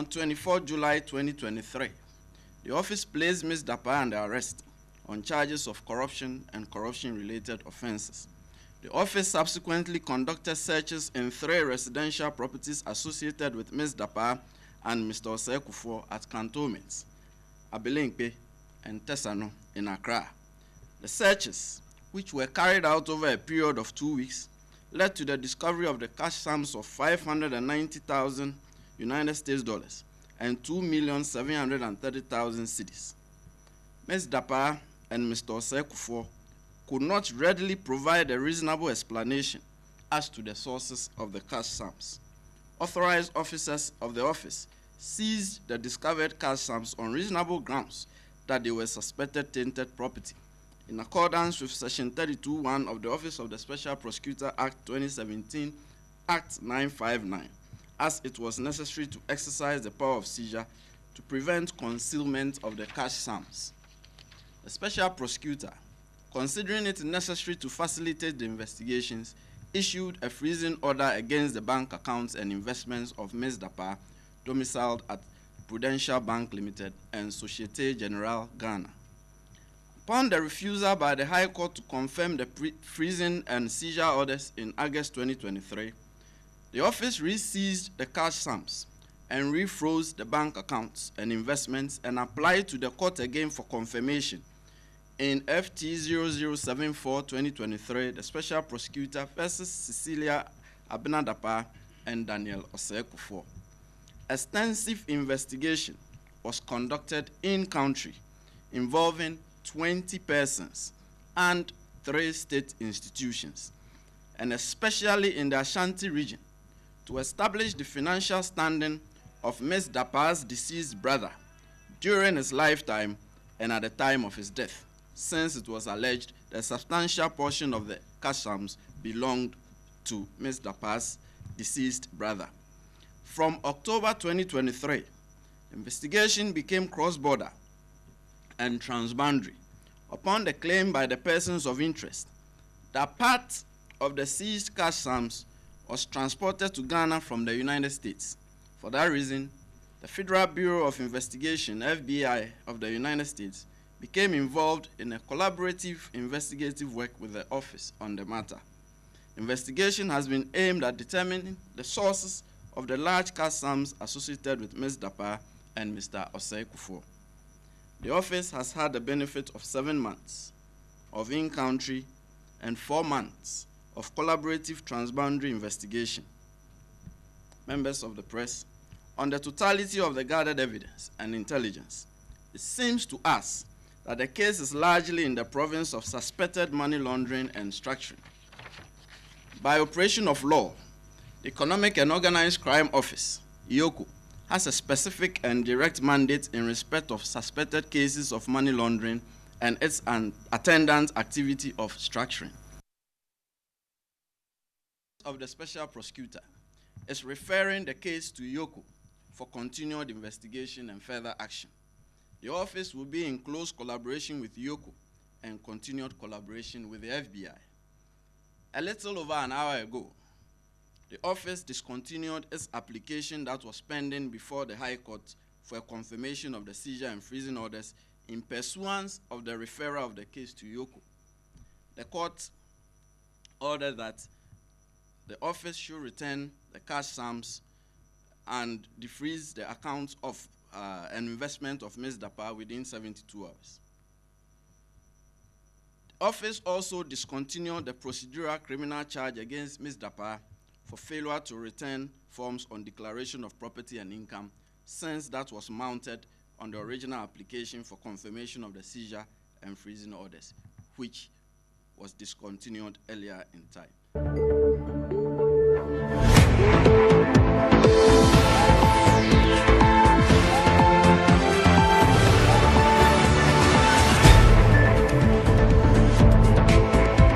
On 24 July 2023, the office placed Ms. Dapaah under arrest on charges of corruption and corruption-related offenses. The office subsequently conducted searches in 3 residential properties associated with Ms. Dapaah and Mr. Osei at cantonments, Abelinkpe and Tesano in Accra. The searches, which were carried out over a period of 2 weeks, led to the discovery of the cash sums of 590,000 United States dollars and 2,730,000 cedis. Ms. Dapaah and Mr. Osei could not readily provide a reasonable explanation as to the sources of the cash sums. Authorized officers of the office seized the discovered cash sums on reasonable grounds that they were suspected tainted property, in accordance with Section 32(1) of the Office of the Special Prosecutor Act 2017, Act 959, as it was necessary to exercise the power of seizure to prevent concealment of the cash sums. The Special Prosecutor, considering it necessary to facilitate the investigations, issued a freezing order against the bank accounts and investments of Ms. Dapaah, domiciled at Prudential Bank Limited and Societe Generale Ghana. Upon the refusal by the High Court to confirm the freezing and seizure orders in August 2023, the office re-seized the cash sums and refroze the bank accounts and investments and applied to the court again for confirmation. In FT 0074-2023, the Special Prosecutor versus Cecilia Dapaah and Daniel Osei. Extensive investigation was conducted in-country involving 20 persons and 3 state institutions, and especially in the Ashanti region, to establish the financial standing of Ms. Dapaah's deceased brother during his lifetime and at the time of his death, since it was alleged that a substantial portion of the cash sums belonged to Ms. Dapaah's deceased brother. From October 2023, investigation became cross-border and transboundary upon the claim by the persons of interest that part of the seized cash sums was transported to Ghana from the United States. For that reason, the Federal Bureau of Investigation, FBI, of the United States became involved in a collaborative investigative work with the office on the matter. Investigation has been aimed at determining the sources of the large cash sums associated with Ms. Dapaah and Mr. Osei. The office has had the benefit of 7 months of in-country and 4 months of collaborative transboundary investigation. Members of the press, on the totality of the gathered evidence and intelligence, it seems to us that the case is largely in the province of suspected money laundering and structuring. By operation of law, the Economic and Organized Crime Office, EOCO, has a specific and direct mandate in respect of suspected cases of money laundering and its attendant activity of structuring. Of the Special Prosecutor is referring the case to EOCO for continued investigation and further action. The office will be in close collaboration with EOCO and continued collaboration with the FBI. A little over an hour ago, the office discontinued its application that was pending before the High Court for a confirmation of the seizure and freezing orders in pursuance of the referral of the case to EOCO. The court ordered that the office should return the cash sums and defreeze the accounts of an investment of Ms. Dapaah within 72 hours. The office also discontinued the procedural criminal charge against Ms. Dapaah for failure to return forms on declaration of property and income, since that was mounted on the original application for confirmation of the seizure and freezing orders, which was discontinued earlier in time.